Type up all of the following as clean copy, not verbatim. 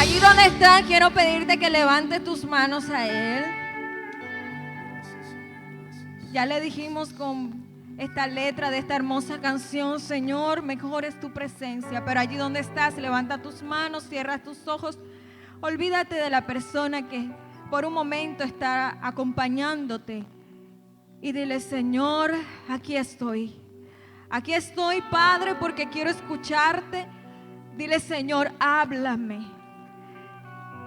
Allí donde estás, quiero pedirte que levantes tus manos a Él. Ya le dijimos con esta letra de esta hermosa canción, Señor, mejor es tu presencia. Pero allí donde estás, levanta tus manos, cierra tus ojos. Olvídate de la persona que por un momento está acompañándote. Y dile, Señor, aquí estoy. Aquí estoy, Padre, porque quiero escucharte. Dile, Señor, háblame.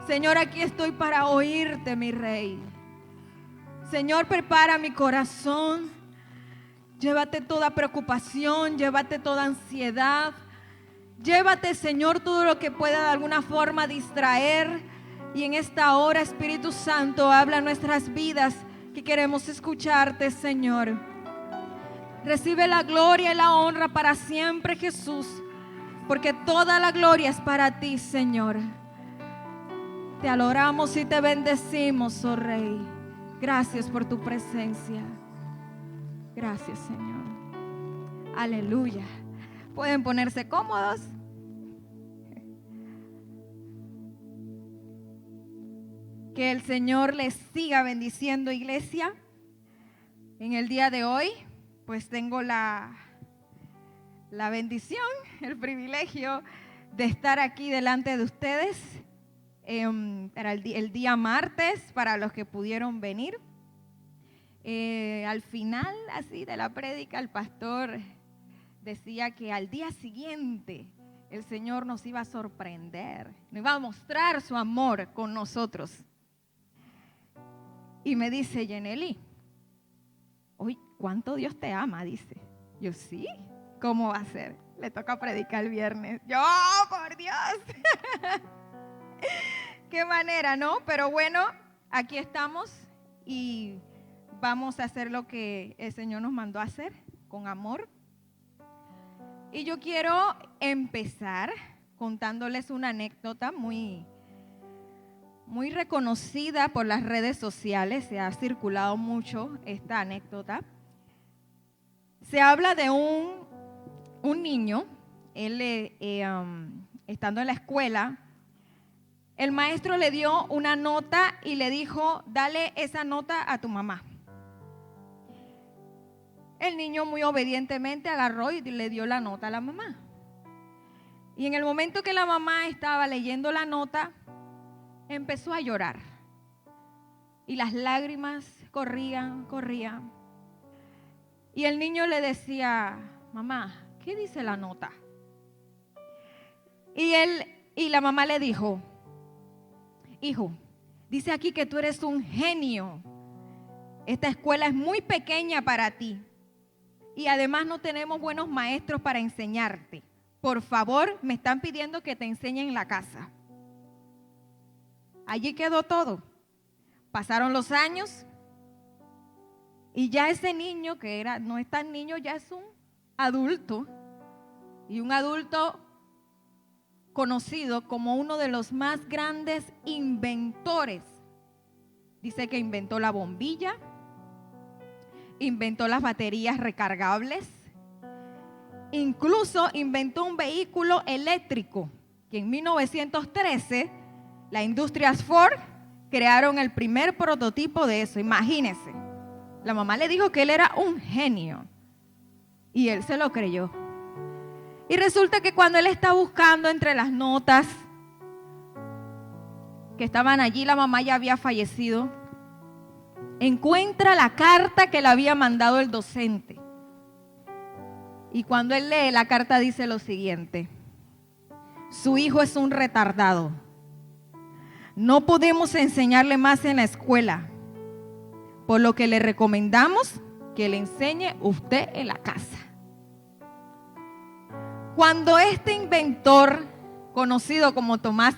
Señor, aquí estoy para oírte, mi Rey. Señor, prepara mi corazón. Llévate toda preocupación, llévate toda ansiedad. Llévate, Señor, todo lo que pueda de alguna forma distraer. Y en esta hora, Espíritu Santo, habla en nuestras vidas que queremos escucharte, Señor. Recibe la gloria y la honra para siempre, Jesús, porque toda la gloria es para ti, Señor. Te adoramos y te bendecimos, oh Rey. Gracias por tu presencia. Gracias, Señor. Aleluya. Pueden ponerse cómodos. Que el Señor les siga bendiciendo, iglesia. En el día de hoy, pues tengo la bendición, el privilegio de estar aquí delante de ustedes. Era el día martes, para los que pudieron venir. Al final, así de la prédica, el pastor decía que al día siguiente el Señor nos iba a sorprender, nos iba a mostrar su amor con nosotros. Y me dice, Yeneli, uy, ¿cuánto Dios te ama? Dice. Yo, sí, ¿cómo va a ser? Le toca predicar el viernes. Yo, por Dios. Qué manera, ¿no? Pero bueno, aquí estamos y vamos a hacer lo que el Señor nos mandó a hacer, con amor. Y yo quiero empezar contándoles una anécdota muy reconocida por las redes sociales. Se ha circulado mucho esta anécdota. Se habla de un niño, él estando en la escuela, el maestro le dio una nota y le dijo, dale esa nota a tu mamá. El niño muy obedientemente agarró y le dio la nota a la mamá. Y en el momento que la mamá estaba leyendo la nota, empezó a llorar. Y las lágrimas corrían. Y el niño le decía, mamá, ¿qué dice la nota? Y la mamá le dijo, hijo, dice aquí que tú eres un genio. Esta escuela es muy pequeña para ti. Y además no tenemos buenos maestros para enseñarte. Por favor, me están pidiendo que te enseñe en la casa. Allí quedó todo. Pasaron los años y ya ese niño que no es tan niño, ya es un adulto. Y un adulto conocido como uno de los más grandes inventores. Dice que inventó la bombilla, inventó las baterías recargables, incluso inventó un vehículo eléctrico que en 1913 la Industrias Ford crearon el primer prototipo de eso. Imagínense, la mamá le dijo que él era un genio y él se lo creyó. Y resulta que cuando él está buscando entre las notas que estaban allí, la mamá ya había fallecido, encuentra la carta que le había mandado el docente. Y cuando él lee la carta dice lo siguiente: su hijo es un retardado. No podemos enseñarle más en la escuela, por lo que le recomendamos que le enseñe usted en la casa. Cuando este inventor, conocido como Thomas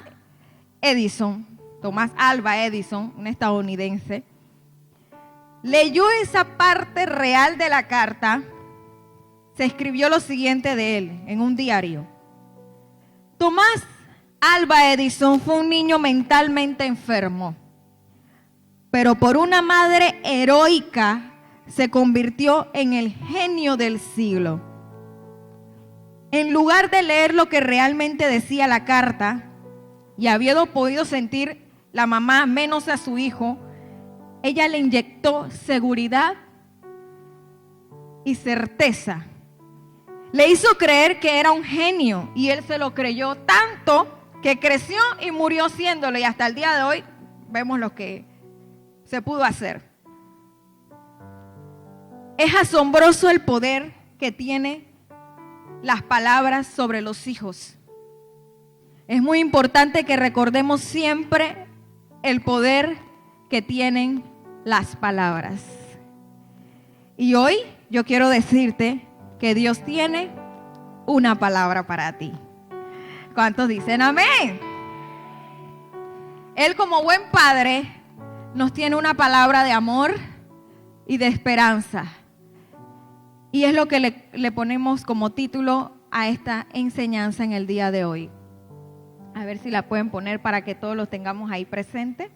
Alva Edison, un estadounidense, leyó esa parte real de la carta, se escribió lo siguiente de él en un diario: Thomas Alva Edison fue un niño mentalmente enfermo, pero por una madre heroica se convirtió en el genio del siglo. En lugar de leer lo que realmente decía la carta, y habiendo podido sentir la mamá menos a su hijo, ella le inyectó seguridad y certeza. Le hizo creer que era un genio y él se lo creyó tanto que creció y murió siéndolo, y hasta el día de hoy vemos lo que se pudo hacer. Es asombroso el poder que tiene las palabras sobre los hijos. Es muy importante que recordemos siempre el poder que tienen las palabras. Y hoy yo quiero decirte que Dios tiene una palabra para ti. ¿Cuántos dicen amén? Él, como buen padre, nos tiene una palabra de amor y de esperanza. Y es lo que le ponemos como título a esta enseñanza en el día de hoy. A ver si la pueden poner para que todos los tengamos ahí presente.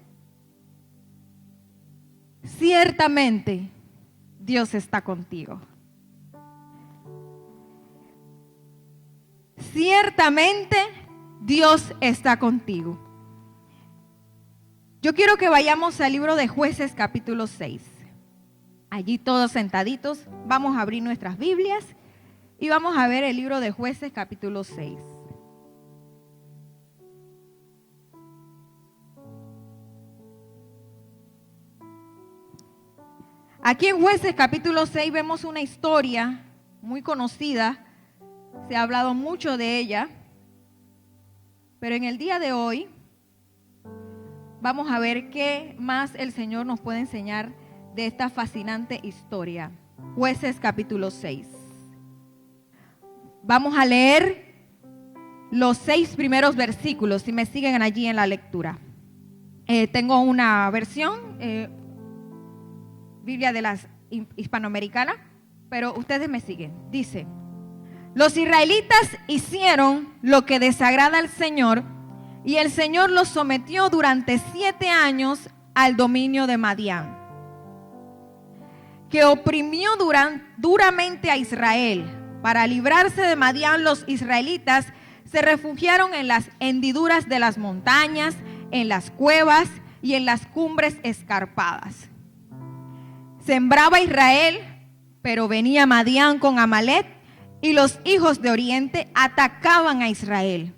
Ciertamente, Dios está contigo. Ciertamente, Dios está contigo. Yo quiero que vayamos al libro de Jueces, capítulo 6. Allí todos sentaditos, vamos a abrir nuestras Biblias y vamos a ver el libro de Jueces, capítulo 6. Aquí en Jueces capítulo 6 vemos una historia muy conocida, se ha hablado mucho de ella, pero en el día de hoy vamos a ver qué más el Señor nos puede enseñar de esta fascinante historia. Jueces capítulo 6. Vamos a leer los 6 primeros versículos, si me siguen allí en la lectura. Tengo una versión, Biblia de las hispanoamericanas, pero ustedes me siguen. Dice: los israelitas hicieron lo que desagrada al Señor, y el Señor los sometió durante 7 años al dominio de Madián, que oprimió duramente a Israel. Para librarse de Madián, los israelitas se refugiaron en las hendiduras de las montañas, en las cuevas y en las cumbres escarpadas. Sembraba Israel, pero venía Madián con Amalec, y los hijos de Oriente atacaban a Israel.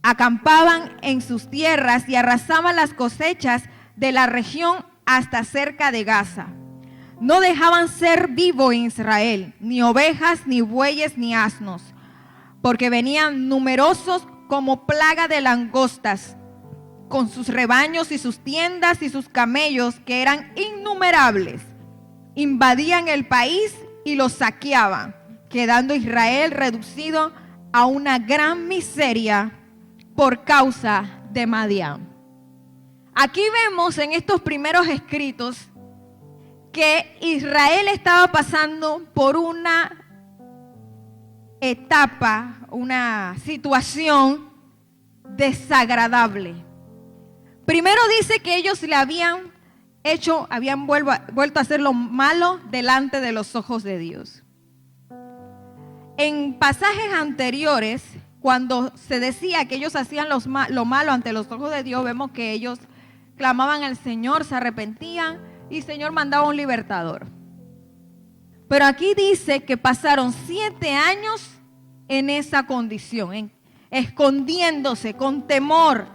Acampaban en sus tierras y arrasaban las cosechas de la región hasta cerca de Gaza. No dejaban ser vivo en Israel, ni ovejas, ni bueyes, ni asnos, porque venían numerosos como plaga de langostas, con sus rebaños y sus tiendas y sus camellos, que eran innumerables. Invadían el país y lo saqueaban, quedando Israel reducido a una gran miseria por causa de Madián. Aquí vemos en estos primeros escritos que Israel estaba pasando por una etapa, una situación desagradable. Primero dice que ellos le habían vuelto a hacer lo malo delante de los ojos de Dios. En pasajes anteriores, cuando se decía que ellos hacían lo malo ante los ojos de Dios, vemos que ellos clamaban al Señor, se arrepentían y el Señor mandaba un libertador. Pero aquí dice que pasaron 7 años en esa condición, escondiéndose con temor.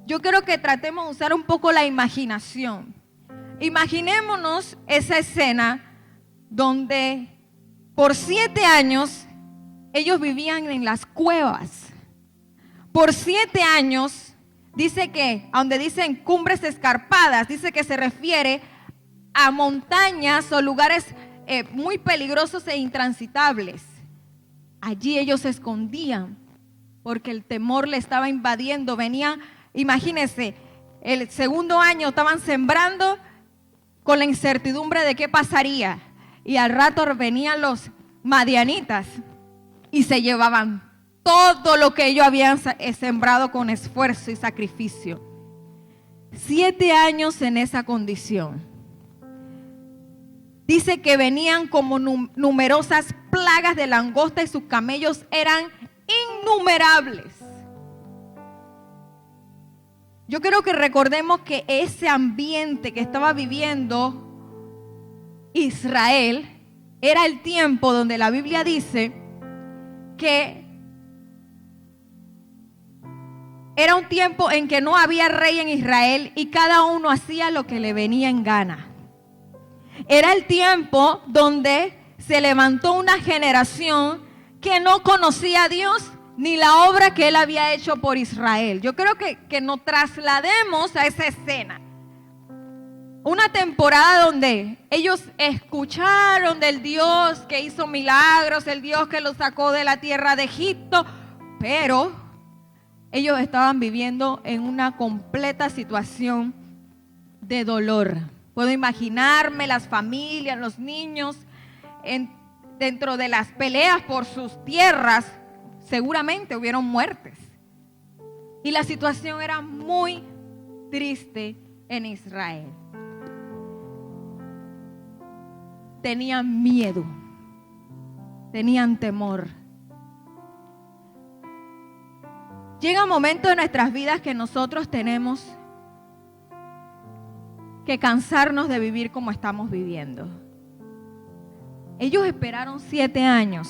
Yo quiero que tratemos de usar un poco la imaginación. Imaginémonos esa escena donde por 7 años ellos vivían en las cuevas. Por 7 años, dice que, donde dicen cumbres escarpadas, dice que se refiere a montañas o lugares muy peligrosos e intransitables. Allí ellos se escondían porque el temor le estaba invadiendo. Venían, imagínense, el segundo año estaban sembrando con la incertidumbre de qué pasaría. Y al rato venían los madianitas y se llevaban todo lo que ellos habían sembrado con esfuerzo y sacrificio. 7 años en esa condición. Dice que venían como numerosas plagas de langosta y sus camellos eran innumerables. yo quiero que recordemos que ese ambiente que estaba viviendo Israel era el tiempo donde la Biblia dice que era un tiempo en que no había rey en Israel y cada uno hacía lo que le venía en gana. Era el tiempo donde se levantó una generación que no conocía a Dios ni la obra que Él había hecho por Israel. Yo creo que nos traslademos a esa escena. Una temporada donde ellos escucharon del Dios que hizo milagros, el Dios que los sacó de la tierra de Egipto, pero ellos estaban viviendo en una completa situación de dolor. Puedo imaginarme las familias, los niños, dentro de las peleas por sus tierras, seguramente hubieron muertes. Y la situación era muy triste en Israel. Tenían miedo, tenían temor. Llega un momento en nuestras vidas que nosotros tenemos que cansarnos de vivir como estamos viviendo. Ellos esperaron 7 años.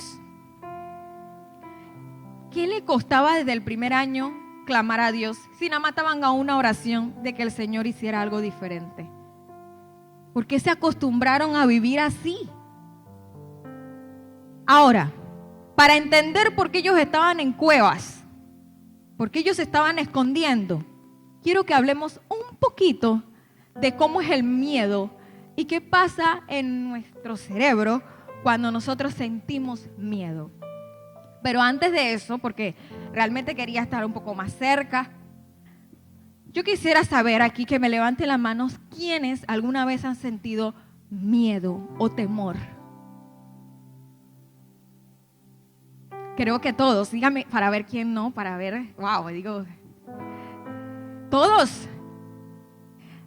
¿Qué le costaba desde el primer año clamar a Dios si nada más estaban a una oración de que el Señor hiciera algo diferente? ¿Por qué se acostumbraron a vivir así? Ahora, para entender por qué ellos estaban en cuevas, por qué ellos se estaban escondiendo, quiero que hablemos un poquito de cómo es el miedo y qué pasa en nuestro cerebro cuando nosotros sentimos miedo. Pero antes de eso, porque realmente quería estar un poco más cerca, yo quisiera saber aquí, que me levanten las manos, ¿quiénes alguna vez han sentido miedo o temor? Creo que todos, dígame para ver quién no, para ver, wow, digo, todos.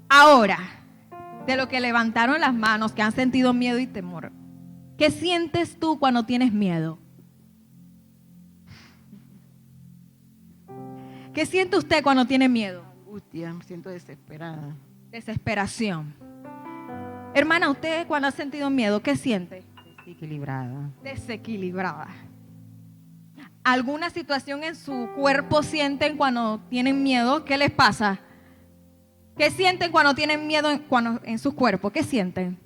Ahora, de lo que levantaron las manos, que han sentido miedo y temor, ¿qué sientes tú cuando tienes miedo? ¿Qué siente usted cuando tiene miedo? Angustia, me siento desesperada. Desesperación. Hermana, usted cuando ha sentido miedo, ¿qué siente? Desequilibrada. Desequilibrada. ¿Alguna situación en su cuerpo sienten cuando tienen miedo? ¿Qué les pasa? ¿Qué sienten cuando tienen miedo en sus cuerpos? ¿Qué sienten?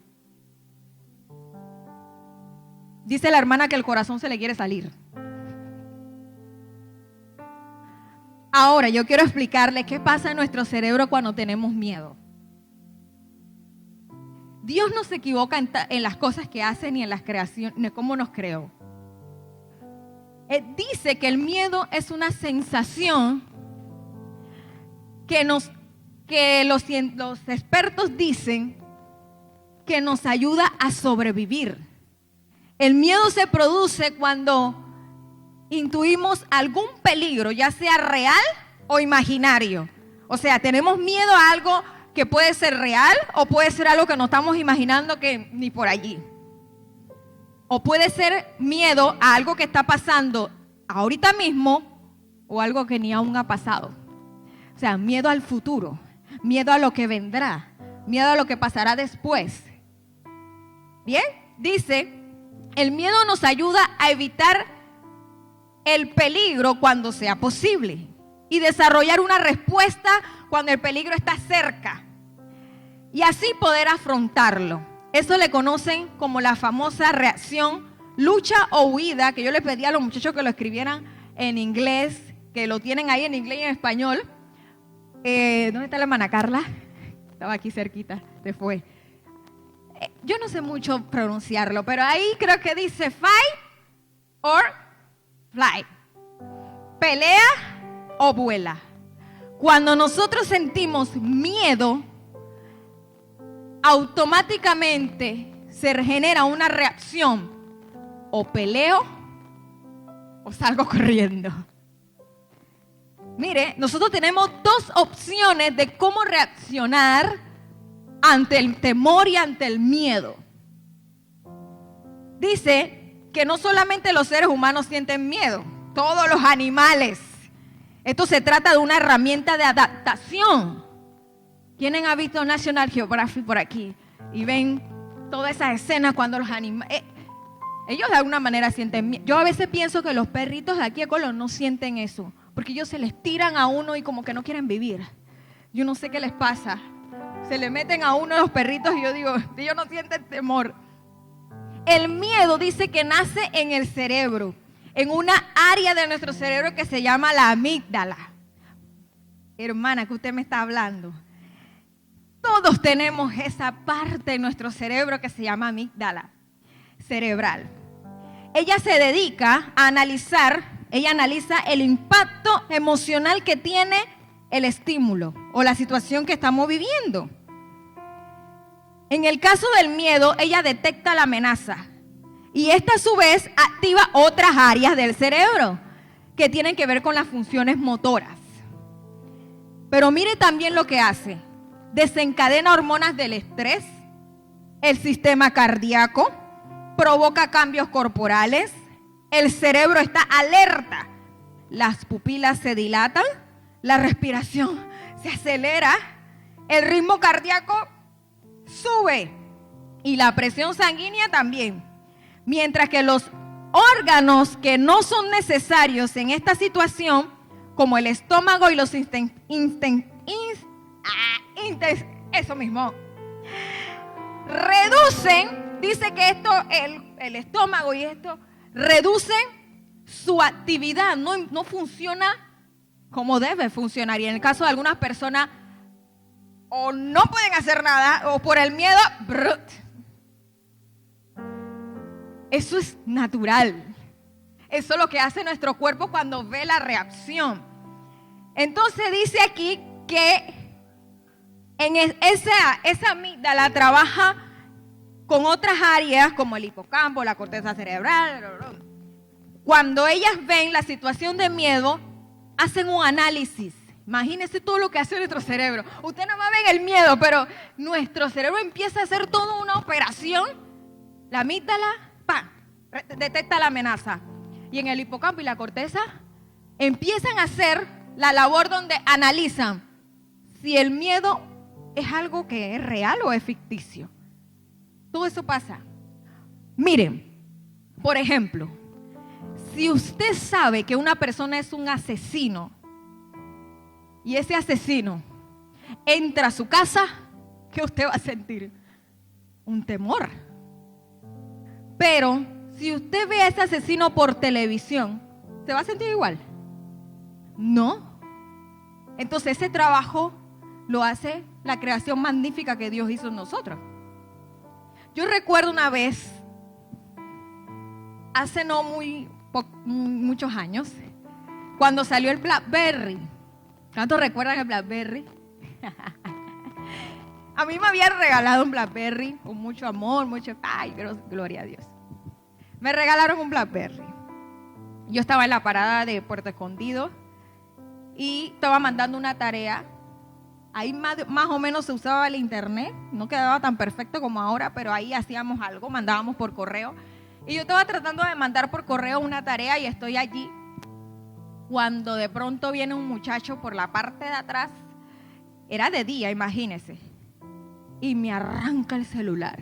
Dice la hermana que el corazón se le quiere salir. Ahora, yo quiero explicarle qué pasa en nuestro cerebro cuando tenemos miedo. Dios no se equivoca en las cosas que hace ni en las creaciones, ni cómo nos creó. Dice que el miedo es una sensación que los expertos dicen que nos ayuda a sobrevivir. El miedo se produce cuando intuimos algún peligro, ya sea real o imaginario. O sea, tenemos miedo a algo que puede ser real o puede ser algo que nos estamos imaginando que ni por allí. O puede ser miedo a algo que está pasando ahorita mismo o algo que ni aún ha pasado. O sea, miedo al futuro, miedo a lo que vendrá, miedo a lo que pasará después. Bien, dice, el miedo nos ayuda a evitar el peligro cuando sea posible y desarrollar una respuesta cuando el peligro está cerca y así poder afrontarlo. Eso le conocen como la famosa reacción, lucha o huida, que yo les pedí a los muchachos que lo escribieran en inglés, que lo tienen ahí en inglés y en español. ¿Dónde está la hermana Carla? Estaba aquí cerquita, se fue. Yo no sé mucho pronunciarlo, pero ahí creo que dice fight or fly. Pelea o vuela. Cuando nosotros sentimos miedo, automáticamente se genera una reacción. O peleo o salgo corriendo. Mire, nosotros tenemos 2 opciones de cómo reaccionar ante el temor y ante el miedo. Dice que no solamente los seres humanos sienten miedo, todos los animales. Esto se trata de una herramienta de adaptación. ¿Quiénes han visto National Geographic por aquí? Y ven todas esas escenas cuando los animales... ellos de alguna manera sienten miedo. Yo a veces pienso que los perritos de aquí de Colón no sienten eso, porque ellos se les tiran a uno y como que no quieren vivir. Yo no sé qué les pasa. Se le meten a uno los perritos y yo digo, ellos no sienten temor. El miedo dice que nace en el cerebro, en una área de nuestro cerebro que se llama la amígdala. Hermana, que usted me está hablando. Todos tenemos esa parte de nuestro cerebro que se llama amígdala cerebral. Ella se dedica a analizar, ella analiza el impacto emocional que tiene el estímulo o la situación que estamos viviendo. En el caso del miedo, ella detecta la amenaza y esta a su vez activa otras áreas del cerebro que tienen que ver con las funciones motoras. Pero mire también lo que hace. Desencadena hormonas del estrés, el sistema cardíaco, provoca cambios corporales, el cerebro está alerta, las pupilas se dilatan, la respiración se acelera, el ritmo cardíaco sube y la presión sanguínea también. Mientras que los órganos que no son necesarios en esta situación, como el estómago y los eso mismo, reducen, dice que esto, el estómago y esto, reducen su actividad, no funciona como debe funcionar. Y en el caso de algunas personas, o no pueden hacer nada, o por el miedo, eso es natural. Eso es lo que hace nuestro cuerpo cuando ve la reacción. Entonces dice aquí que en esa amígdala trabaja con otras áreas como el hipocampo, la corteza cerebral. Cuando ellas ven la situación de miedo, hacen un análisis. Imagínense todo lo que hace nuestro cerebro. Usted nada más ve el miedo, pero nuestro cerebro empieza a hacer toda una operación. La amígdala, ¡pam!, detecta la amenaza. Y en el hipocampo y la corteza empiezan a hacer la labor donde analizan si el miedo es algo que es real o es ficticio. Todo eso pasa. Miren, por ejemplo, si usted sabe que una persona es un asesino y ese asesino entra a su casa, ¿qué usted va a sentir? Un temor. Pero si usted ve a ese asesino por televisión, ¿se va a sentir igual? No. Entonces ese trabajo lo hace la creación magnífica que Dios hizo en nosotros. Yo recuerdo una vez, hace no muchos años, cuando salió el BlackBerry. ¿Cuántos recuerdan el BlackBerry? A mí me habían regalado un BlackBerry con mucho amor, ay, gloria a Dios. Me regalaron un BlackBerry. Yo estaba en la parada de Puerto Escondido y estaba mandando una tarea. Ahí más o menos se usaba el internet, no quedaba tan perfecto como ahora, pero ahí hacíamos algo, mandábamos por correo. Y yo estaba tratando de mandar por correo una tarea y estoy allí, cuando de pronto viene un muchacho por la parte de atrás, era de día, imagínense, y me arranca el celular.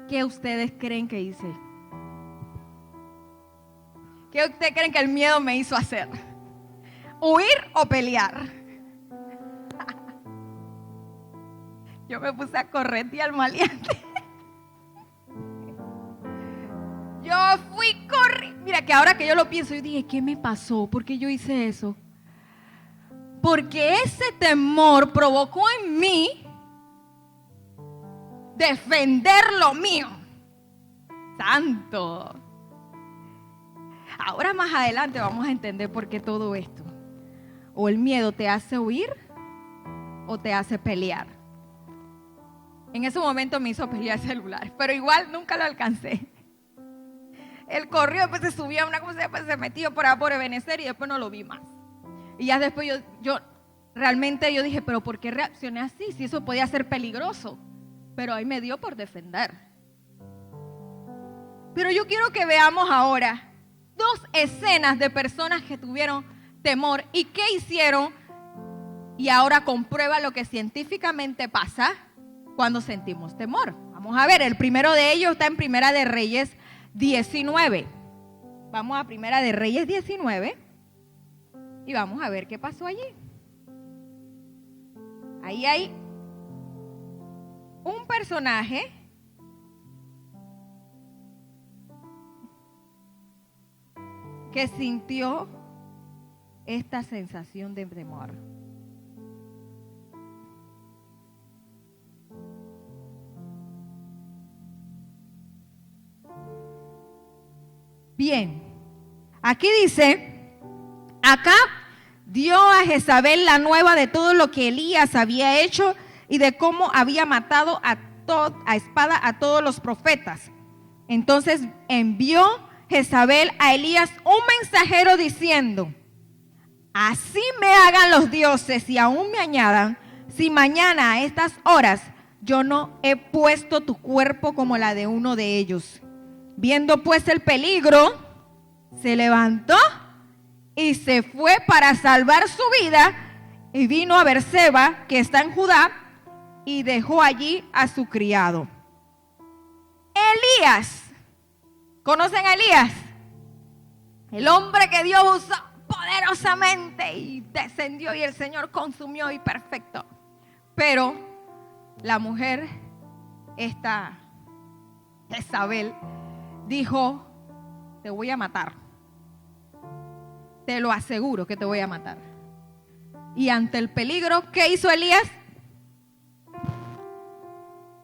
¿Qué ustedes creen que hice? ¿Qué ustedes creen que el miedo me hizo hacer? ¿Huir o pelear? Yo me puse a corretear al maleante. Yo fui corriendo. Mira que ahora que yo lo pienso, yo dije, ¿qué me pasó? ¿Por qué yo hice eso? Porque ese temor provocó en mí defender lo mío. Santo. Ahora más adelante vamos a entender por qué todo esto. O el miedo te hace huir o te hace pelear. En ese momento me hizo pelear el celular, pero igual nunca lo alcancé. Él corrió, después se subió a una cosa, después se metió por ahí por Ebenezer y después no lo vi más. Y ya después yo realmente dije, pero ¿por qué reaccioné así? Si eso podía ser peligroso. Pero ahí me dio por defender. Pero yo quiero que veamos ahora dos escenas de personas que tuvieron temor. ¿Y qué hicieron? Y ahora comprueba lo que científicamente pasa cuando sentimos temor. Vamos a ver, el primero de ellos está en Primera de Reyes 19. Vamos a Primera de Reyes 19 y vamos a ver qué pasó allí. Ahí hay un personaje que sintió esta sensación de temor. Bien, aquí dice, Acab dio a Jezabel la nueva de todo lo que Elías había hecho y de cómo había matado a espada a todos los profetas. Entonces envió Jezabel a Elías un mensajero diciendo, así me hagan los dioses y aún me añadan, si mañana a estas horas yo no he puesto tu cuerpo como la de uno de ellos. Viendo pues el peligro, se levantó y se fue para salvar su vida y vino a Berseba, que está en Judá, y dejó allí a su criado. Elías, ¿conocen a Elías? El hombre que Dios usó poderosamente y descendió y el Señor consumió y perfecto. Pero la mujer, esta Jezabel, dijo, te voy a matar. Te lo aseguro que te voy a matar. Y ante el peligro, ¿qué hizo Elías?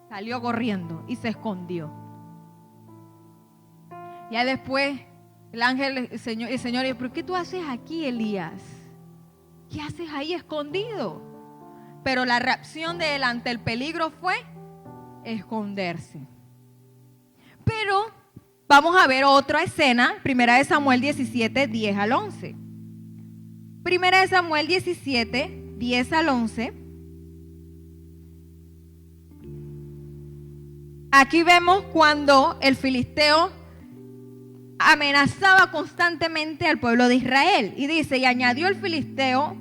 Salió corriendo y se escondió. Ya después el ángel, el Señor dijo, ¿pero qué tú haces aquí, Elías? ¿Qué haces ahí escondido? Pero la reacción de él ante el peligro fue esconderse. Pero vamos a ver otra escena, 1 Samuel 17, 10 al 11. 1 Samuel 17, 10 al 11. Aquí vemos cuando el filisteo amenazaba constantemente al pueblo de Israel. Y dice, y añadió el filisteo,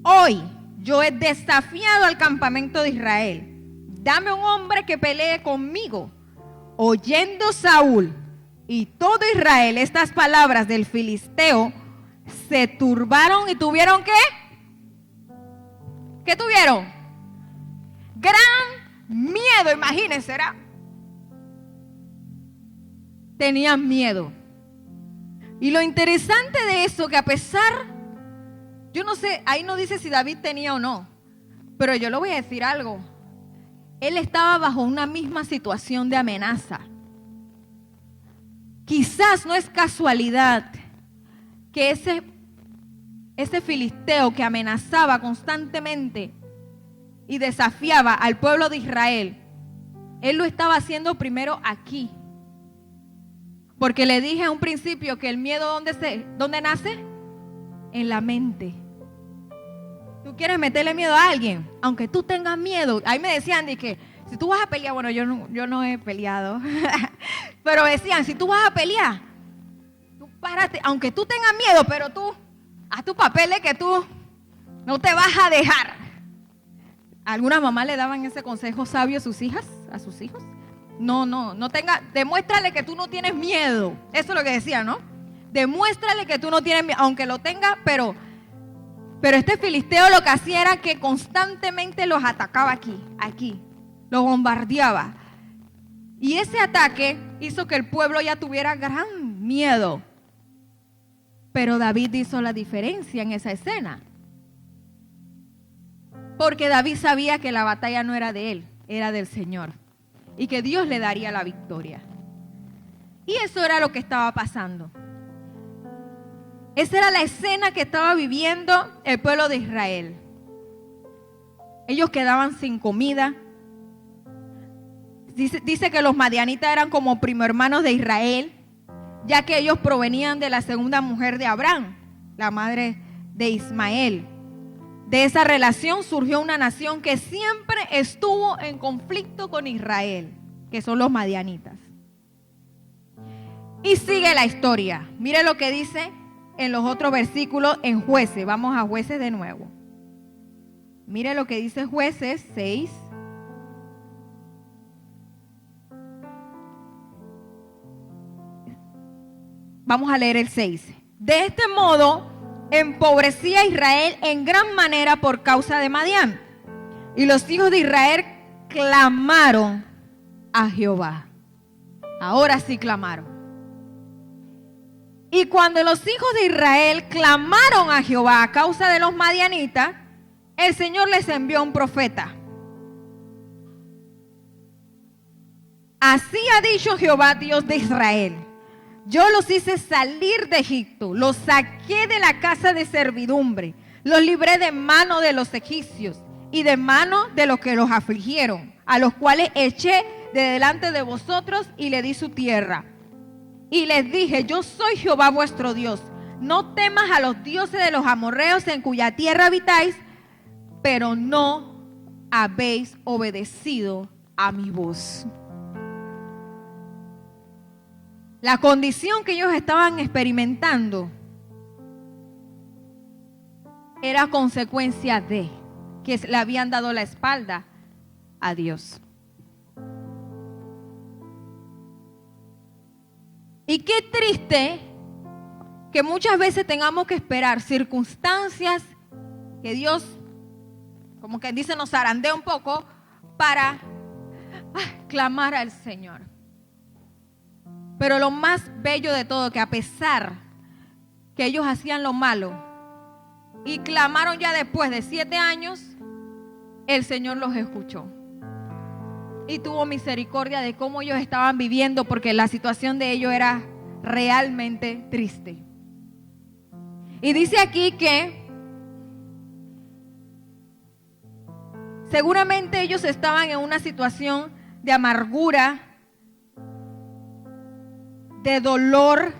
hoy yo he desafiado al campamento de Israel. Dame un hombre que pelee conmigo. Oyendo Saúl y todo Israel estas palabras del filisteo, se turbaron y tuvieron ¿qué? ¿Qué tuvieron? Gran miedo, imagínense, ¿verdad? Tenían miedo. Y lo interesante de eso, que a pesar, yo no sé, ahí no dice si David tenía o no, pero yo le voy a decir algo. Él estaba bajo una misma situación de amenaza. Quizás no es casualidad que ese filisteo que amenazaba constantemente y desafiaba al pueblo de Israel, él lo estaba haciendo primero aquí. Porque le dije a un principio que el miedo, ¿dónde nace? En la mente. ¿Tú quieres meterle miedo a alguien? Aunque tú tengas miedo. Ahí me decían de que si tú vas a pelear, bueno, yo no he peleado. Pero decían, si tú vas a pelear, tú párate, aunque tú tengas miedo, pero tú haz tu papel de que tú no te vas a dejar. ¿Algunas mamás le daban ese consejo sabio a sus hijas, a sus hijos? No tenga, demuéstrale que tú no tienes miedo. Eso es lo que decía, ¿no? Demuéstrale que tú no tienes miedo, aunque lo tengas, pero este filisteo lo que hacía era que constantemente los atacaba aquí, los bombardeaba. Y ese ataque hizo que el pueblo ya tuviera gran miedo. Pero David hizo la diferencia en esa escena. Porque David sabía que la batalla no era de él, era del Señor. Y que Dios le daría la victoria. Y eso era lo que estaba pasando. Esa era la escena que estaba viviendo el pueblo de Israel. Ellos quedaban sin comida. Dice que los madianitas eran como primo hermanos de Israel, ya que ellos provenían de la segunda mujer de Abraham, la madre de Ismael. De esa relación surgió una nación que siempre estuvo en conflicto con Israel, que son los madianitas. Y sigue la historia. Mire lo que dice en los otros versículos en Jueces. Vamos a Jueces de nuevo. Mire lo que dice Jueces 6. Vamos a leer el 6. De este modo, empobrecía a Israel en gran manera por causa de Madián. Y los hijos de Israel clamaron a Jehová. Ahora sí clamaron. Y cuando los hijos de Israel clamaron a Jehová a causa de los madianitas, el Señor les envió un profeta. Así ha dicho Jehová, Dios de Israel: yo los hice salir de Egipto, los saqué de la casa de servidumbre, los libré de mano de los egipcios y de mano de los que los afligieron, a los cuales eché de delante de vosotros y le di su tierra. Y les dije: yo soy Jehová vuestro Dios. No temas a los dioses de los amorreos en cuya tierra habitáis, pero no habéis obedecido a mi voz. La condición que ellos estaban experimentando era consecuencia de que le habían dado la espalda a Dios. Y qué triste que muchas veces tengamos que esperar circunstancias que Dios, como que dice, nos zarandea un poco para clamar al Señor. Pero lo más bello de todo, que a pesar que ellos hacían lo malo y clamaron ya después de 7 años, el Señor los escuchó y tuvo misericordia de cómo ellos estaban viviendo, porque la situación de ellos era realmente triste. Y dice aquí que seguramente ellos estaban en una situación de amargura, de dolor.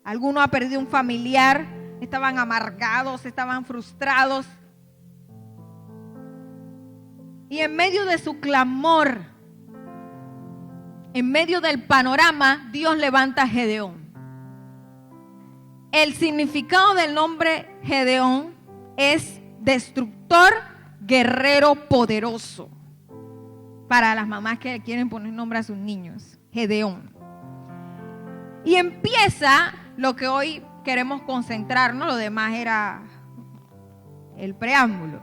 Alguno ha perdido un familiar, estaban amargados, estaban frustrados. Y en medio de su clamor, en medio del panorama, Dios levanta a Gedeón. El significado del nombre Gedeón es destructor, guerrero poderoso. Para las mamás que quieren poner nombre a sus niños, Gedeón. Y empieza lo que hoy queremos concentrarnos, lo demás era el preámbulo.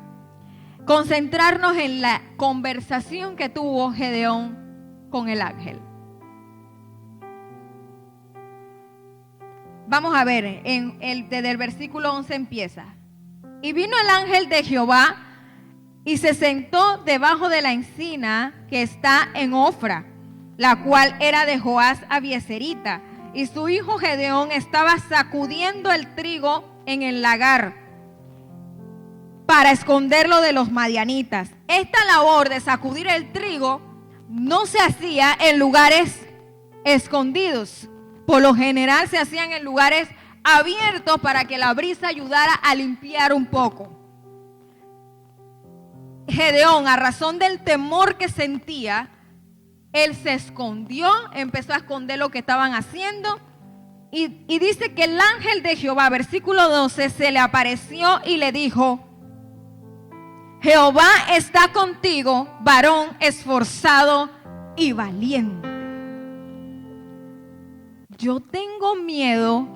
Concentrarnos en la conversación que tuvo Gedeón con el ángel. Vamos a ver, desde el versículo 11 empieza. Y vino el ángel de Jehová y se sentó debajo de la encina que está en Ofra, la cual era de Joás Abieserita. Y su hijo Gedeón estaba sacudiendo el trigo en el lagar para esconderlo de los madianitas. Esta labor de sacudir el trigo no se hacía en lugares escondidos. Por lo general se hacían en lugares abiertos para que la brisa ayudara a limpiar un poco. Gedeón, a razón del temor que sentía, él se escondió, empezó a esconder lo que estaban haciendo. Y dice que el ángel de Jehová, versículo 12, se le apareció y le dijo: Jehová está contigo, varón esforzado y valiente. Yo tengo miedo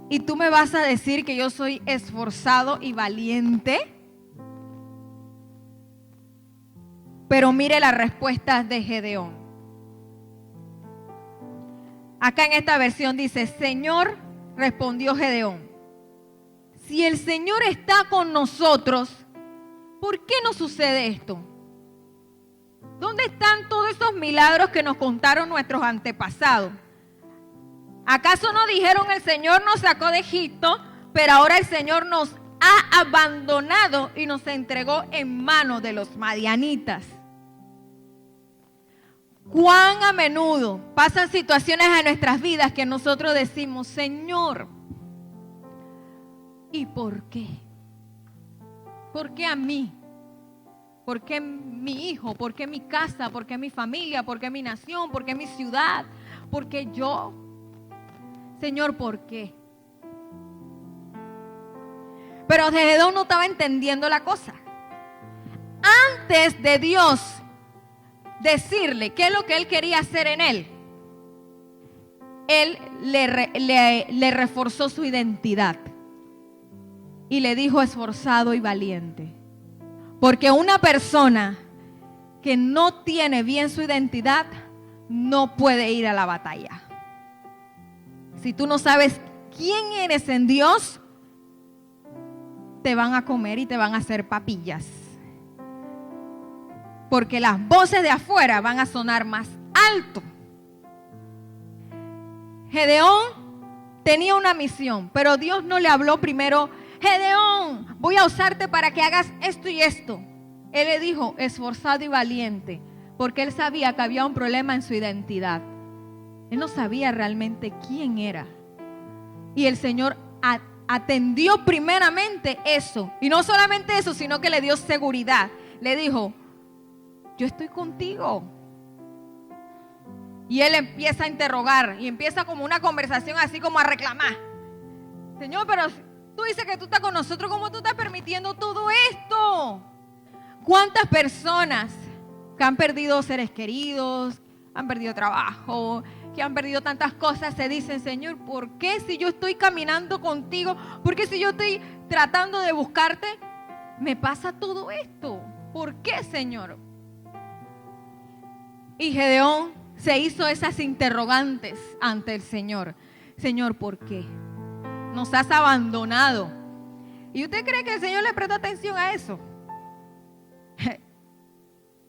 y tú me vas a decir que yo soy esforzado y valiente. Pero mire la respuesta de Gedeón. Acá en esta versión dice: Señor, respondió Gedeón, si el Señor está con nosotros, ¿por qué nos sucede esto? ¿Dónde están todos esos milagros que nos contaron nuestros antepasados? ¿Acaso no dijeron el Señor nos sacó de Egipto, pero ahora el Señor nos ha abandonado y nos entregó en manos de los madianitas? ¿Cuán a menudo pasan situaciones en nuestras vidas que nosotros decimos: Señor, ¿y por qué? ¿Por qué a mí? ¿Por qué mi hijo? ¿Por qué mi casa? ¿Por qué mi familia? ¿Por qué mi nación? ¿Por qué mi ciudad? ¿Por qué yo? Señor, ¿por qué? Pero Gedeón no estaba entendiendo la cosa. Antes de Dios decirle qué es lo que él quería hacer en él le reforzó su identidad y le dijo esforzado y valiente. Porque una persona que no tiene bien su identidad no puede ir a la batalla. Si tú no sabes quién eres en Dios, te van a comer y te van a hacer papillas. Porque las voces de afuera van a sonar más alto. Gedeón tenía una misión, pero Dios no le habló primero: Gedeón, voy a usarte para que hagas esto y esto. Él le dijo esforzado y valiente, porque él sabía que había un problema en su identidad. Él no sabía realmente quién era. Y el Señor atendió primeramente eso. Y no solamente eso, sino que le dio seguridad. Le dijo: yo estoy contigo. Y él empieza a interrogar y empieza como una conversación así como a reclamar. Señor, pero tú dices que tú estás con nosotros, ¿cómo tú estás permitiendo todo esto? ¿Cuántas personas que han perdido seres queridos, han perdido trabajo, que han perdido tantas cosas, se dicen: Señor, ¿por qué si yo estoy caminando contigo? ¿Por qué si yo estoy tratando de buscarte, me pasa todo esto? ¿Por qué, Señor? Y Gedeón se hizo esas interrogantes ante el Señor. Señor, ¿por qué? Nos has abandonado. ¿Y usted cree que el Señor le prestó atención a eso?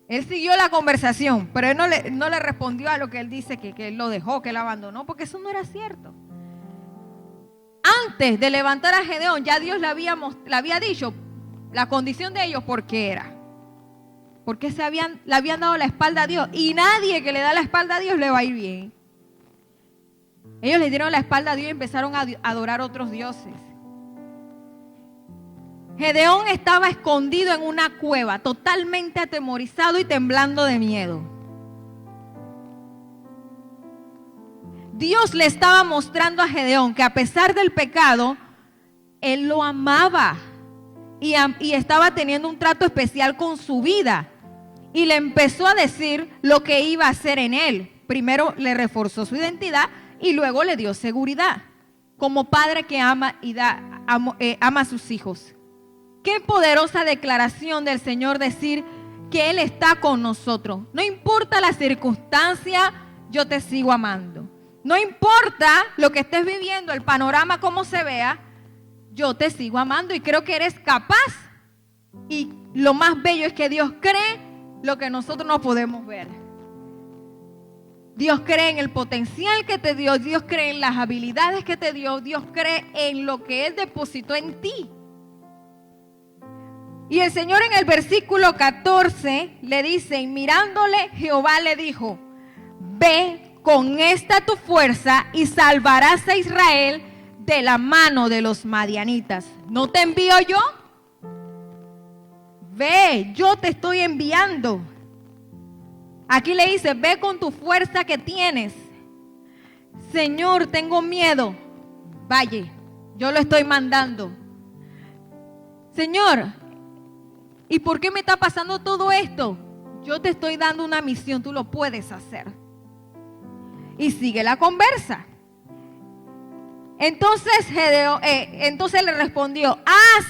Él siguió la conversación, pero él no le respondió a lo que él dice, que él lo dejó, que él abandonó, porque eso no era cierto. Antes de levantar a Gedeón, ya Dios le había dicho la condición de ellos, ¿por qué era? Porque le habían dado la espalda a Dios, y nadie que le da la espalda a Dios le va a ir bien. Ellos le dieron la espalda a Dios y empezaron a adorar otros dioses. Gedeón estaba escondido en una cueva, totalmente atemorizado y temblando de miedo. Dios le estaba mostrando a Gedeón que a pesar del pecado, él lo amaba y estaba teniendo un trato especial con su vida. Y le empezó a decir lo que iba a hacer en él. Primero le reforzó su identidad y luego le dio seguridad, como padre que ama y ama a sus hijos. Qué poderosa declaración del Señor decir que Él está con nosotros. No importa la circunstancia, yo te sigo amando. No importa lo que estés viviendo, el panorama como se vea, yo te sigo amando y creo que eres capaz. Y lo más bello es que Dios cree lo que nosotros no podemos ver. Dios cree en el potencial que te dio, Dios cree en las habilidades que te dio, Dios cree en lo que Él depositó en ti. Y el Señor en el versículo 14 le dice, y mirándole Jehová le dijo: ve con esta tu fuerza y salvarás a Israel de la mano de los madianitas. ¿No te envío yo? Ve, yo te estoy enviando. Aquí le dice: ve con tu fuerza que tienes. Señor, tengo miedo. Vaya, yo lo estoy mandando. Señor, ¿y por qué me está pasando todo esto? Yo te estoy dando una misión, tú lo puedes hacer. Y sigue la conversa. Entonces le respondió: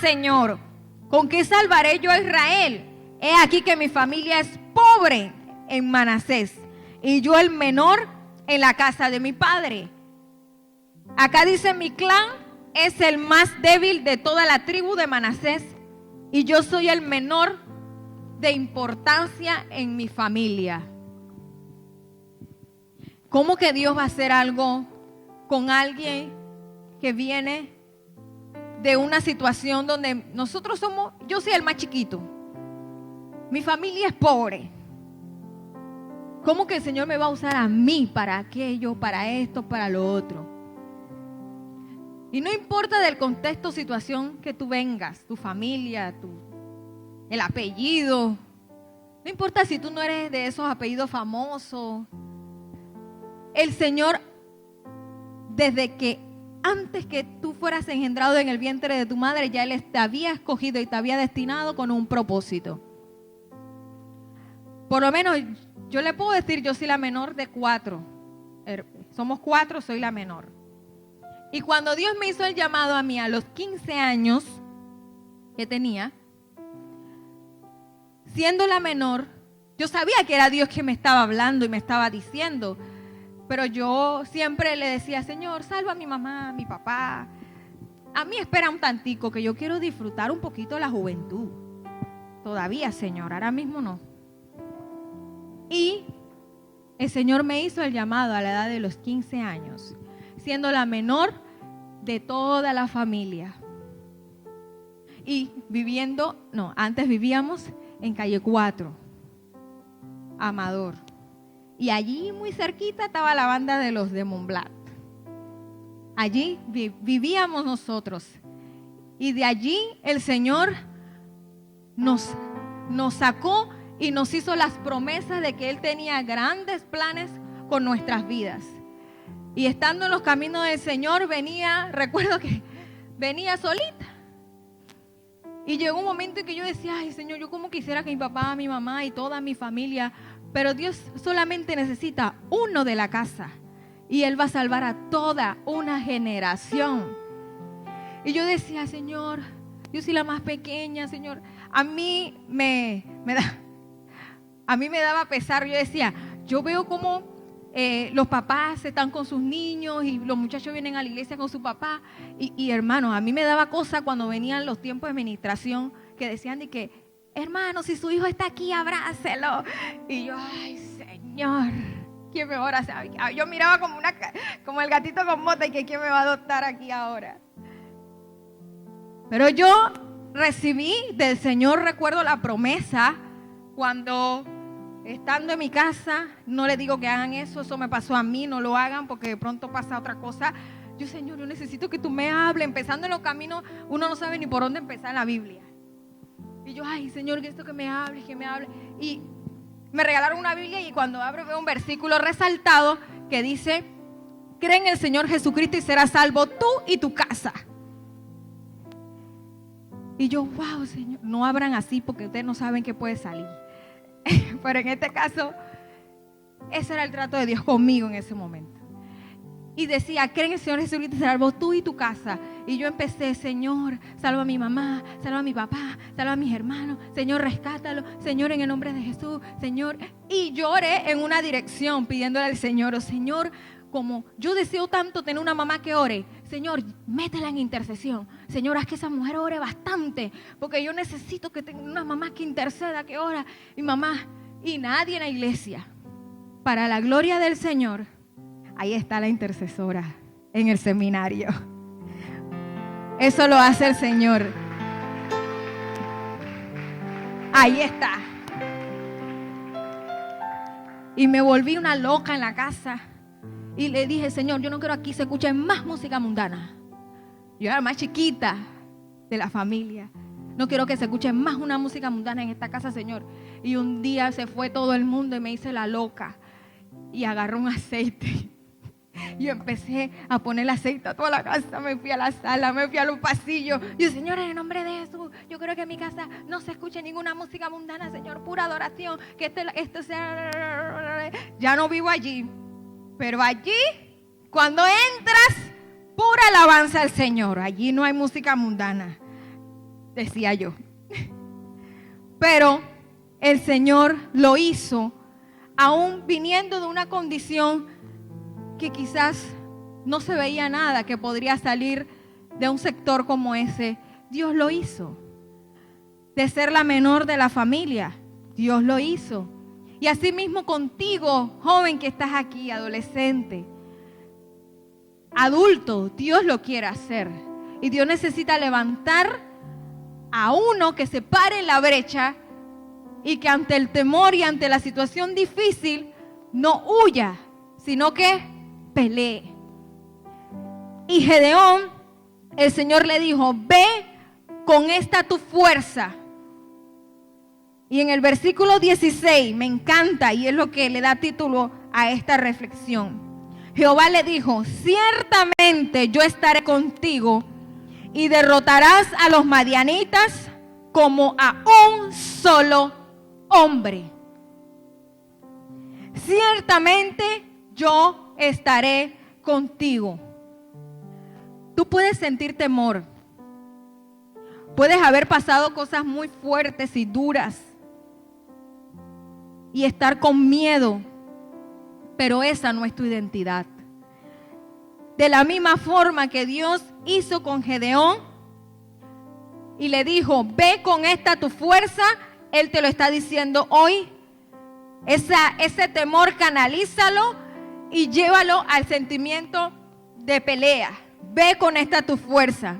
Señor, ¿con qué salvaré yo a Israel? He aquí que mi familia es pobre en Manasés y yo el menor en la casa de mi padre. Acá dice: mi clan es el más débil de toda la tribu de Manasés y yo soy el menor de importancia en mi familia. ¿Cómo que Dios va a hacer algo con alguien que viene de una situación donde yo soy el más chiquito, mi familia es pobre? ¿Cómo que el Señor me va a usar a mí para aquello, para esto, para lo otro? Y no importa del contexto, situación que tú vengas, tu familia, el apellido. No importa si tú no eres de esos apellidos famosos. El Señor, desde que antes que tú fueras engendrado en el vientre de tu madre, ya Él te había escogido y te había destinado con un propósito. Por lo menos yo le puedo decir, yo soy la menor de 4. Somos 4, soy la menor. Y cuando Dios me hizo el llamado a mí a los 15 años que tenía, siendo la menor, yo sabía que era Dios que me estaba hablando y me estaba diciendo, pero yo siempre le decía, Señor, salva a mi mamá, a mi papá. A mí espera un tantico, que yo quiero disfrutar un poquito la juventud. Todavía, Señor, ahora mismo no. Y el Señor me hizo el llamado a la edad de los 15 años, siendo la menor de toda la familia. Y antes vivíamos en calle 4, Amador. Y allí muy cerquita estaba la banda de los de Montblanc. Allí vivíamos nosotros. Y de allí el Señor nos sacó y nos hizo las promesas de que Él tenía grandes planes con nuestras vidas. Y estando en los caminos del Señor recuerdo que venía solita. Y llegó un momento en que yo decía, ay Señor, yo como quisiera que mi papá, mi mamá y toda mi familia, pero Dios solamente necesita uno de la casa y Él va a salvar a toda una generación. Y yo decía, Señor, yo soy la más pequeña, Señor. A mí me daba pesar. Yo decía, yo veo cómo los papás están con sus niños y los muchachos vienen a la iglesia con su papá. Y hermano, a mí me daba cosa cuando venían los tiempos de administración que decían de que, hermano, si su hijo está aquí, abrácelo. Y yo, ay, Señor, ¿quién me va a abrazar? Yo miraba como el gatito con bota y que ¿quién me va a adoptar aquí ahora? Pero yo recibí del Señor, recuerdo la promesa, cuando estando en mi casa, no les digo que hagan eso me pasó a mí, no lo hagan porque de pronto pasa otra cosa. Yo, Señor, yo necesito que tú me hables. Empezando en los caminos, uno no sabe ni por dónde empezar la Biblia. Y yo, ay, Señor, que esto que me hable. Y me regalaron una Biblia y cuando abro veo un versículo resaltado que dice, cree en el Señor Jesucristo y serás salvo tú y tu casa. Y yo, wow, Señor, no abran así porque ustedes no saben qué puede salir. Pero en este caso, ese era el trato de Dios conmigo en ese momento. Y decía, cree en el Señor Jesucristo y serás salvo tú y tu casa. Y yo empecé, Señor, salva a mi mamá, salva a mi papá, salva a mis hermanos. Señor, rescátalo. Señor, en el nombre de Jesús, Señor. Y lloré en una dirección pidiéndole al Señor, oh Señor, como yo deseo tanto tener una mamá que ore, Señor, métela en intercesión. Señor, haz que esa mujer ore bastante, porque yo necesito que tenga una mamá que interceda, que ora. Mi mamá y nadie en la iglesia. Para la gloria del Señor, ahí está la intercesora en el seminario. Eso lo hace el Señor. Ahí está. Y me volví una loca en la casa. Y le dije, Señor, yo no quiero aquí se escuche más música mundana. Yo era la más chiquita de la familia. No quiero que se escuche más una música mundana en esta casa, Señor. Y un día se fue todo el mundo y me hice la loca. Y agarré un aceite. Y empecé a poner el aceite a toda la casa. Me fui a la sala, me fui a los pasillos. Y yo, Señor, en el nombre de Jesús, yo creo que en mi casa no se escuche ninguna música mundana, Señor. Pura adoración. Que esto sea... Ya no vivo allí. Pero allí, cuando entras, pura alabanza al Señor. Allí no hay música mundana, decía yo. Pero el Señor lo hizo, aún viniendo de una condición que quizás no se veía nada que podría salir de un sector como ese. Dios lo hizo. De ser la menor de la familia, Dios lo hizo. Y así mismo contigo, joven que estás aquí, adolescente, adulto, Dios lo quiere hacer. Y Dios necesita levantar a uno que se pare en la brecha y que ante el temor y ante la situación difícil no huya, sino que pelee. Y Gedeón, el Señor le dijo, ve con esta tu fuerza. Y en el versículo 16 me encanta y es lo que le da título a esta reflexión. Jehová le dijo: ciertamente yo estaré contigo y derrotarás a los madianitas como a un solo hombre. Ciertamente yo estaré contigo. Tú puedes sentir temor. Puedes haber pasado cosas muy fuertes y duras y estar con miedo, pero esa no es tu identidad. De la misma forma que Dios hizo con Gedeón y le dijo: ve con esta tu fuerza, Él te lo está diciendo hoy. Ese temor canalízalo y llévalo al sentimiento de pelea. Ve con esta tu fuerza.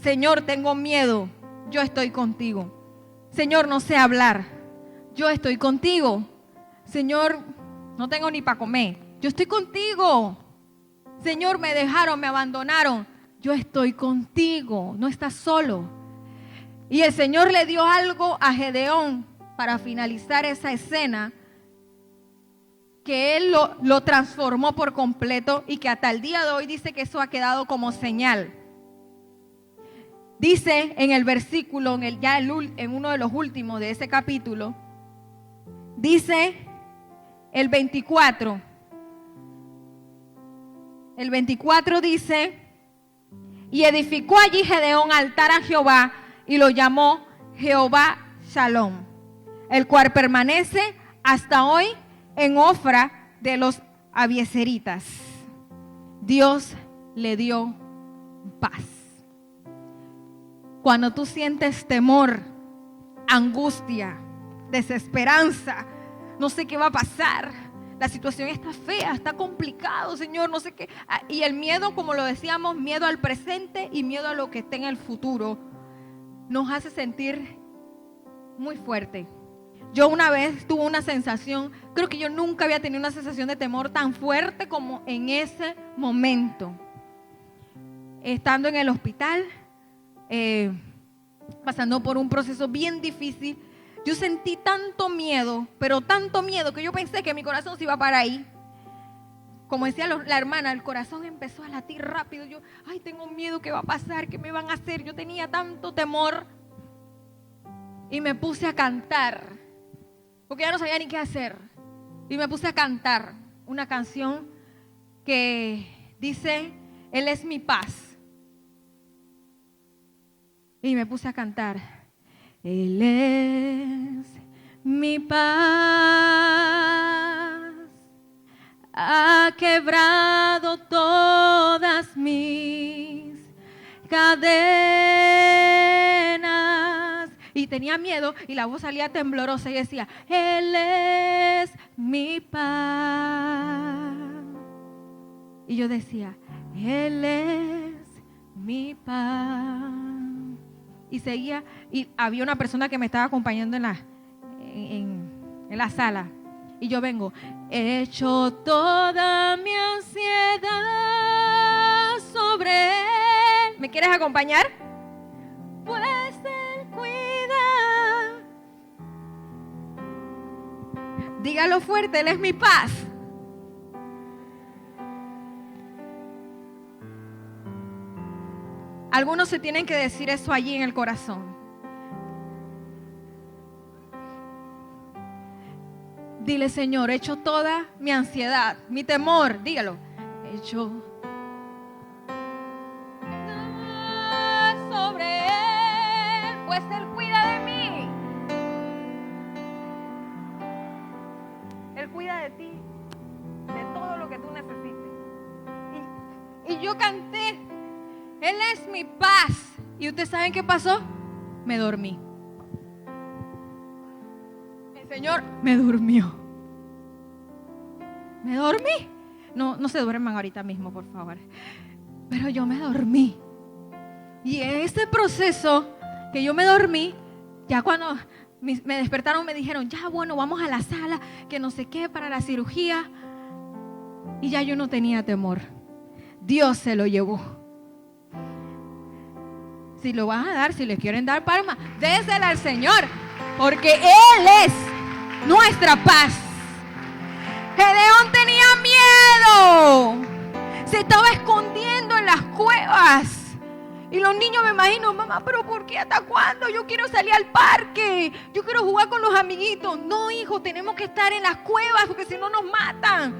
Señor, tengo miedo, yo estoy contigo. Señor, no sé hablar, yo estoy contigo. Señor, no tengo ni para comer, yo estoy contigo. Señor, me dejaron, me abandonaron, yo estoy contigo, no estás solo. Y el Señor le dio algo a Gedeón para finalizar esa escena, que Él lo transformó por completo y que hasta el día de hoy dice que eso ha quedado como señal. Dice en el versículo, en uno de los últimos de ese capítulo, dice el 24. El 24 dice: y edificó allí Gedeón altar a Jehová y lo llamó Jehová Shalom, el cual permanece hasta hoy en Ofra de los abiezeritas. Dios le dio paz. Cuando tú sientes temor, angustia, desesperanza, no sé qué va a pasar, la situación está fea, está complicado, Señor, no sé qué. Y el miedo, como lo decíamos, miedo al presente y miedo a lo que esté en el futuro, nos hace sentir muy fuerte. Yo una vez tuve una sensación, creo que yo nunca había tenido una sensación de temor tan fuerte como en ese momento. Estando en el hospital, pasando por un proceso bien difícil, yo sentí tanto miedo, pero tanto miedo, que yo pensé que mi corazón se iba para ahí. Como decía la hermana, el corazón empezó a latir rápido. Yo, ay, tengo miedo, ¿qué va a pasar? ¿Qué me van a hacer? Yo tenía tanto temor. Y me puse a cantar, porque ya no sabía ni qué hacer. Y me puse a cantar una canción que dice: Él es mi paz. Y me puse a cantar: Él es mi paz, ha quebrado todas mis cadenas. Y tenía miedo y la voz salía temblorosa y decía: Él es mi paz. Y yo decía: Él es mi paz. Y seguía, y había una persona que me estaba acompañando en la sala. Y yo vengo: he hecho toda mi ansiedad sobre Él. ¿Me quieres acompañar? Pues Él cuida. Dígalo fuerte: Él es mi paz. Algunos se tienen que decir eso allí en el corazón. Dile: Señor, he hecho toda mi ansiedad, mi temor, dígalo, he hecho sobre Él, pues Él cuida de mí. Él cuida de ti, de todo lo que tú necesites. Y yo canté: Él es mi paz. ¿Y ustedes saben qué pasó? Me dormí. El Señor me durmió. ¿Me dormí? No se duerman ahorita mismo, por favor. Pero yo me dormí. Y en ese proceso que yo me dormí, ya cuando me despertaron me dijeron: ya, bueno, vamos a la sala, que no sé qué, para la cirugía. Y ya yo no tenía temor. Dios se lo llevó. Si lo van a dar, si le quieren dar palma, désela al Señor, porque Él es nuestra paz. Gedeón tenía miedo. miedo. Se estaba escondiendo en las cuevas. Y los niños, me imagino, mamá, pero ¿por qué? ¿Hasta cuándo? Yo quiero salir al parque. Yo quiero jugar con los amiguitos. No, hijo, tenemos que estar en las cuevas porque si no nos matan.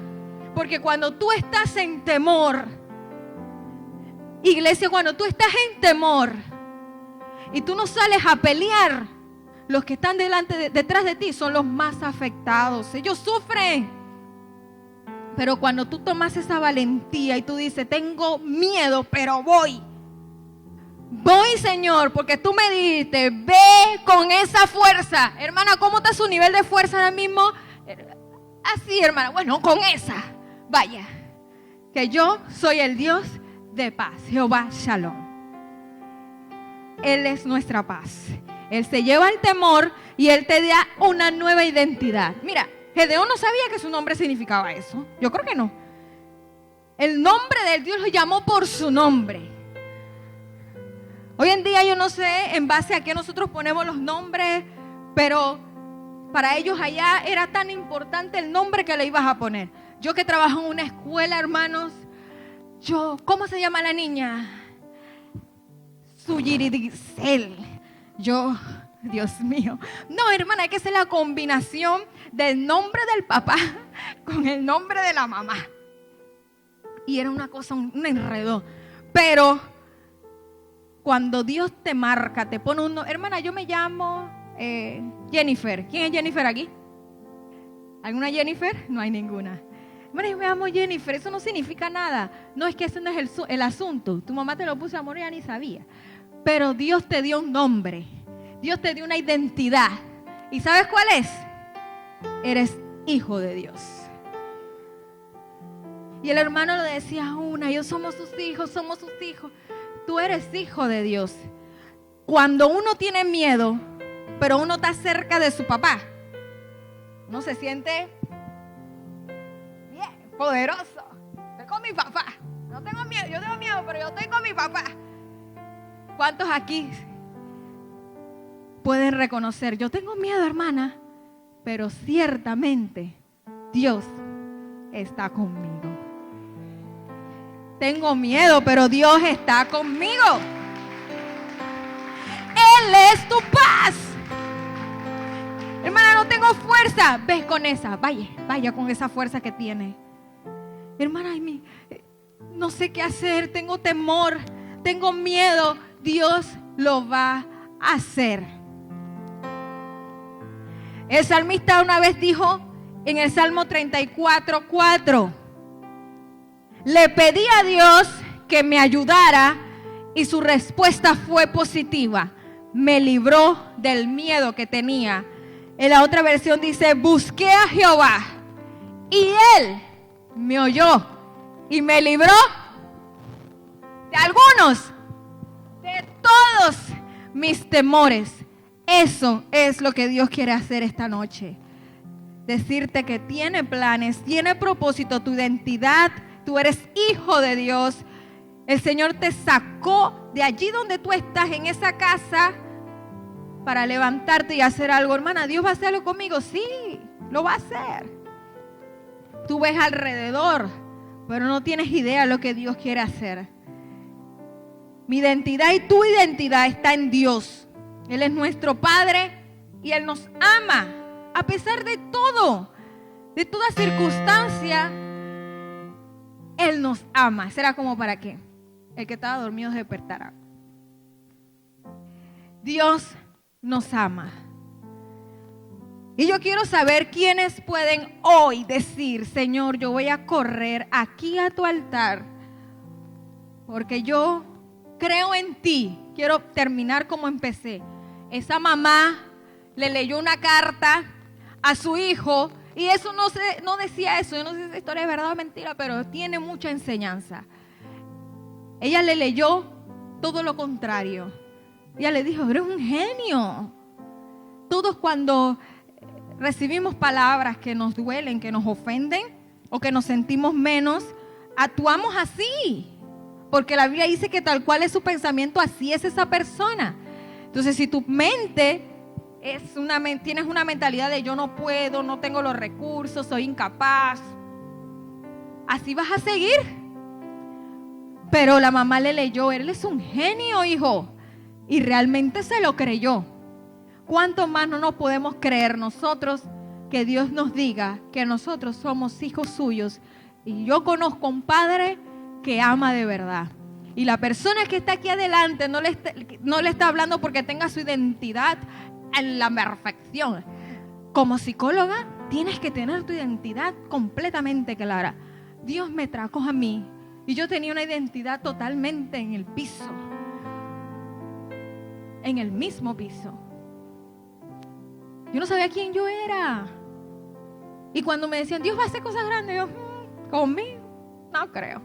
Porque cuando tú estás en temor, iglesia, cuando tú estás en temor y tú no sales a pelear, los que están detrás de ti son los más afectados. Ellos sufren. Pero cuando tú tomas esa valentía y tú dices, tengo miedo, pero voy, Señor, porque tú me dijiste, ve con esa fuerza. Hermana, ¿cómo está su nivel de fuerza ahora mismo? Así, hermana, bueno, con esa, vaya, que yo soy el Dios de paz, Jehová Shalom. Él es nuestra paz. Él se lleva el temor y Él te da una nueva identidad. Mira, Gedeón no sabía que su nombre significaba eso. Yo creo que no. El nombre del Dios lo llamó por su nombre. Hoy en día yo no sé en base a qué nosotros ponemos los nombres, pero para ellos allá era tan importante el nombre que le ibas a poner. Yo que trabajo en una escuela, hermanos, ¿cómo se llama la niña? Suyiridicel. Dios mío. No, hermana, hay que hacer la combinación del nombre del papá con el nombre de la mamá. Y era una cosa, un enredo. Pero cuando Dios te marca, te pone uno. Hermana, yo me llamo Jennifer. ¿Quién es Jennifer aquí? ¿Alguna Jennifer? No hay ninguna. Hermana, yo me llamo Jennifer. Eso no significa nada. No, es que ese no es el asunto. Tu mamá te lo puso amor y ya ni sabía. Pero Dios te dio un nombre. Dios te dio una identidad. ¿Y sabes cuál es? Eres hijo de Dios. Y el hermano lo decía ellos somos sus hijos, somos sus hijos. Tú eres hijo de Dios. Cuando uno tiene miedo, pero uno está cerca de su papá, uno se siente bien, poderoso. Estoy con mi papá. No tengo miedo, yo tengo miedo, pero yo estoy con mi papá. ¿Cuántos aquí pueden reconocer? Yo tengo miedo, hermana, pero ciertamente Dios está conmigo. Tengo miedo, pero Dios está conmigo. Él es tu paz. Hermana, no tengo fuerza. Ves con esa, vaya con esa fuerza que tiene. Hermana, no sé qué hacer, tengo temor, tengo miedo. Dios lo va a hacer. El salmista una vez dijo en el Salmo 34:4, le pedí a Dios que me ayudara y su respuesta fue positiva. Me libró del miedo que tenía. En la otra versión dice, busqué a Jehová y Él me oyó y me libró de algunos, de todos mis temores. Eso es lo que Dios quiere hacer esta noche. Decirte que tiene planes, tiene propósito, tu identidad. Tú eres hijo de Dios. El Señor te sacó de allí donde tú estás, en esa casa, para levantarte y hacer algo. Hermana, ¿Dios va a hacerlo conmigo? Sí, lo va a hacer. Tú ves alrededor, pero no tienes idea de lo que Dios quiere hacer. Mi identidad y tu identidad está en Dios. Él es nuestro Padre y Él nos ama a pesar de todo, de toda circunstancia. Él nos ama. ¿Será como para qué? El que estaba dormido se despertará. Dios nos ama. Y yo quiero saber quiénes pueden hoy decir, Señor, yo voy a correr aquí a tu altar porque yo creo en ti. Quiero terminar como empecé. Esa mamá le leyó una carta a su hijo. Y eso no decía eso. Yo no sé si esa historia es verdad o mentira, pero tiene mucha enseñanza. Ella le leyó todo lo contrario. Ella le dijo, eres un genio. Todos cuando recibimos palabras que nos duelen, que nos ofenden o que nos sentimos menos, actuamos así. Porque la Biblia dice que tal cual es su pensamiento, así es esa persona. Entonces, si tu mente tienes una mentalidad de yo no puedo, no tengo los recursos, soy incapaz, ¿así vas a seguir? Pero la mamá le leyó, él es un genio, hijo. Y realmente se lo creyó. ¿Cuánto más no nos podemos creer nosotros que Dios nos diga que nosotros somos hijos suyos? Y yo conozco un padre que ama de verdad. Y la persona que está aquí adelante no le está hablando porque tenga su identidad en la perfección. Como psicóloga, tienes que tener tu identidad completamente clara. Dios me trajo a mí y yo tenía una identidad totalmente en el piso. En el mismo piso. Yo no sabía quién yo era. Y cuando me decían, Dios va a hacer cosas grandes, yo, ¿conmigo? No creo.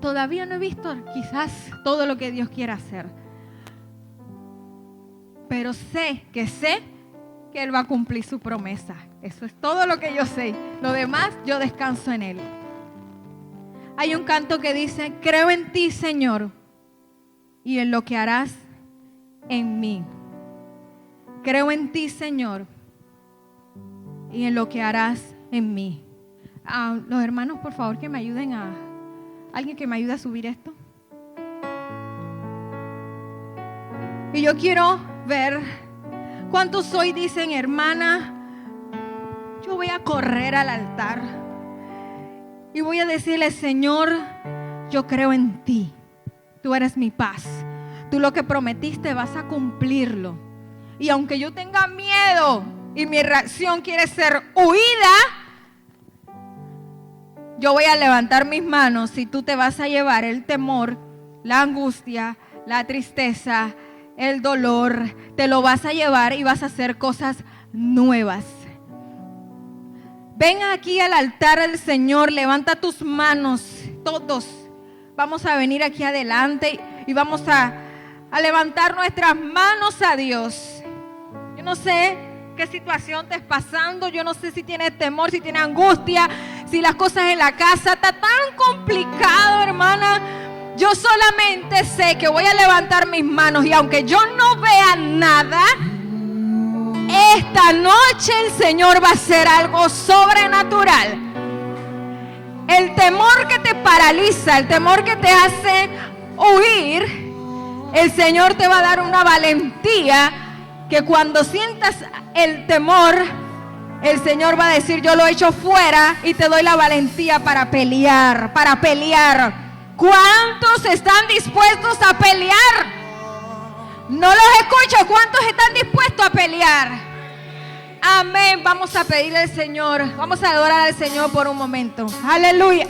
Todavía no he visto quizás todo lo que Dios quiere hacer. Pero sé que Él va a cumplir su promesa. Eso es todo lo que yo sé. Lo demás, yo descanso en Él. Hay un canto que dice, creo en ti, Señor, y en lo que harás en mí. Creo en ti, Señor, y en lo que harás en mí. Los hermanos, por favor, que me ayuden alguien que me ayude a subir esto. Y yo quiero ver cuántos hoy dicen, hermana, yo voy a correr al altar y voy a decirle, Señor, yo creo en ti. Tú eres mi paz. Tú lo que prometiste vas a cumplirlo. Y aunque yo tenga miedo y mi reacción quiere ser huida, yo voy a levantar mis manos y tú te vas a llevar el temor, la angustia, la tristeza, el dolor. Te lo vas a llevar y vas a hacer cosas nuevas. Ven aquí al altar del Señor, levanta tus manos, todos. Vamos a venir aquí adelante y vamos a levantar nuestras manos a Dios. Yo no sé qué situación te estás pasando, yo no sé si tienes temor, si tienes angustia, si las cosas en la casa está tan complicado, hermana. Yo solamente sé que voy a levantar mis manos y aunque yo no vea nada, esta noche el Señor va a hacer algo sobrenatural. El temor que te paraliza, el temor que te hace huir, el Señor te va a dar una valentía que cuando sientas el temor, el Señor va a decir, yo lo echo fuera y te doy la valentía para pelear, ¿Cuántos están dispuestos a pelear? No los escucho. ¿Cuántos están dispuestos a pelear? Amén. Vamos a pedirle al Señor. Vamos a adorar al Señor por un momento. Aleluya.